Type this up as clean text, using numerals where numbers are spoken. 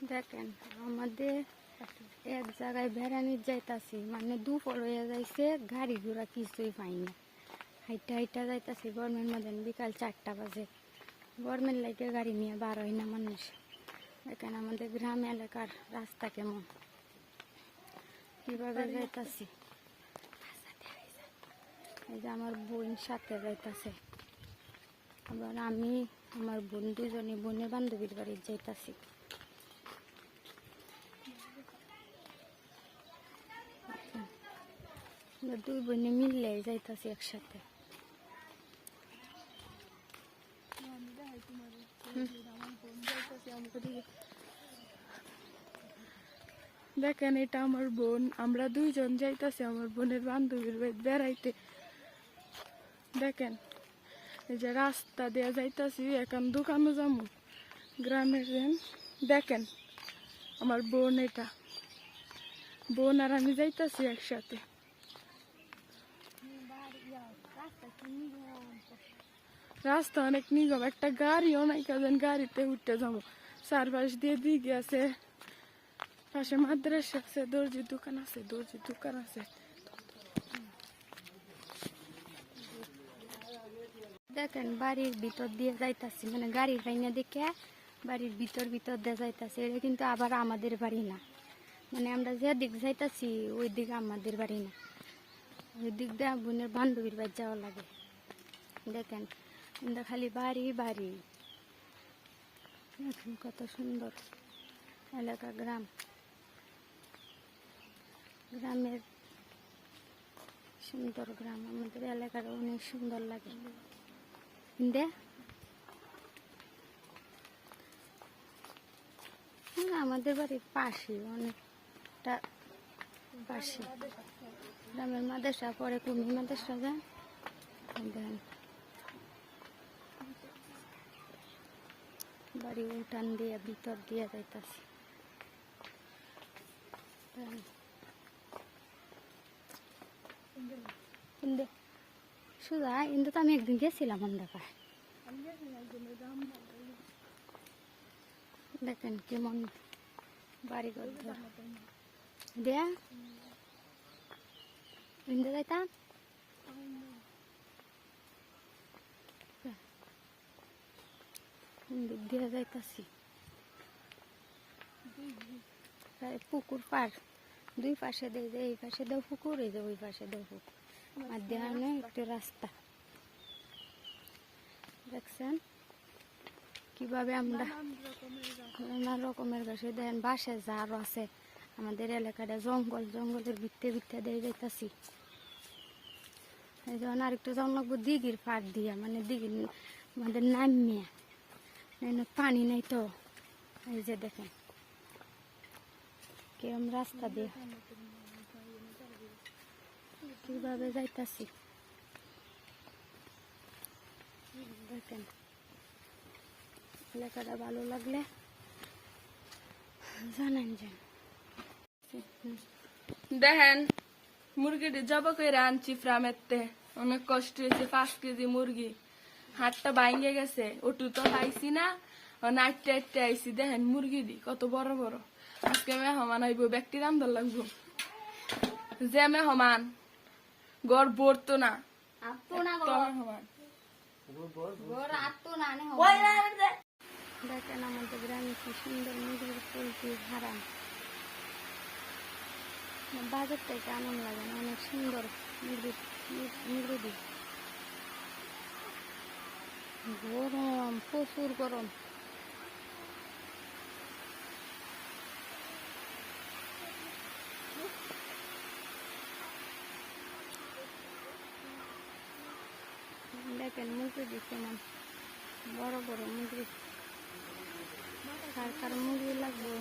দেখেন আমাদের এক জায়গায় বেড়ানি যাইতাছি, মানে দুপুর হয়ে যাইছে, গাড়ি ঘোড়া কিছুই পাই না। হাইটা হাইটা যাইতাছি গরমের মধ্যে, বিকাল 4টা বাজে। গরমের লাইটে গাড়ি নিয়ে বার হয় না মানুষ। দেখেন আমাদের গ্রাম এলাকার রাস্তা কেমন, কিভাবে যাইতাছি। এই যে আমার বোন সাথে যাইতাছে, আবার আমি আমার বোন দুজনে বোনের বান্ধবীর বাড়ি যাইতাছি। দুই বোনে মিললে যাইতাছি একসাথে। দেখেন এটা আমার বোন, আমরা দুইজন যাইতাছি আমার বোনের বান্ধবীর বাড়ি বেড়াইতে। দেখেন এই যে রাস্তা দিয়ে যাইতাছি, এখন দোকানে যাবো গ্রামের। দেখেন আমার বোন, এটা বোন আর আমি যাইতাছি একসাথে। রাস্তা অনেক নিগম, একটা গাড়িও নাই, কারণ গাড়িতে উঠতে যাবো। চারপাশ দিয়ে দিকে আছে, পাশে মাদ্রাসা আছে, দর্জির দোকান আছে, দর্জির দোকান আছে। দেখেন বাড়ির ভিতর দিয়ে যাইতাছি, মানে গাড়ির লাইনে দেখে বাড়ির ভিতর ভিতর দিয়ে যাইতাছি। এটা কিন্তু আবার আমাদের বাড়ি না, মানে আমরা যে দিক যাইতাছি ওই দিকে আমাদের বাড়ি না, ওই দিক দিয়ে বোনের বান্ধবীর বাড়ি যাওয়া লাগে। দেখেন কিন্তু খালি বাড়ি বাড়ি। দেখেন কত সুন্দর এলাকা, গ্রাম, গ্রামের সুন্দর গ্রাম। আমাদের এলাকাটা অনেক সুন্দর লাগে। আমাদের বাড়ির পাশে, অনেকটা পাশে গ্রামের মাদ্রাসা পরে কুমি মাদ্রাসা যায়। দেন বাড়ি উঠান দিয়ে ভিতর দিয়ে যাইতাছি। সুদা কিন্তু তো আমি একদিন গেছিলাম অন্ধকার। দেখেন কেমন বাড়ি ঘর দেয়া ইন্দে যাইতাম। দিয়ে যাইতাছি পুকুর পার, দুই পাশে দেয়, এই পাশে দেও পুকুর, এই যে ওই পাশে দেও পুকুর, আর দেওয়ানো একটু রাস্তা। দেখছেন কিভাবে আমরা নানা রকমের গাছ, দেখেন বাসে ঝাড় আছে। আমাদের এলাকাটা জঙ্গল, জঙ্গলের ভিতরে ভিতরে দিয়ে যাইতাছি। এই যখন আর একটু যাওয়া লাগবো দিঘির পাড় দিয়া, মানে দিঘির আমাদের নামিয়ে পানি নাই তো। এই যে দেখেন কিরম রাস্তা দিয়ে কিভাবে যাইতাছি। দেখেন এলাকাটা ভালো লাগলে জানেন যে। দেখেন মুরগিটি জবা করে আনছি ফ্রামেতে, অনেক কষ্ট হয়েছে। 5 কেজি মুরগি, হাতটা ভাঙে গেছে, ওটু তো খাইছি না, নাইটে আটটে আইসি। দেখেন মুরগি দি কত বড় বড়। আজকে মেহমান আইব, ব্যক্তি রান্ধন লাগবো। যে মেহমান গড় ভরতো না, মেহমান। দেখেন আমাদের গ্রামে কি সুন্দর মুরগির পোলট্রি হারাম, বাজার থেকে আনন্দ লাগে না, অনেক সুন্দর মুরগি। গরম, প্রচুর গরম। দেখেন মুরগি কেমন বড় বড় মুরগি। কার কার মুরগি লাগবে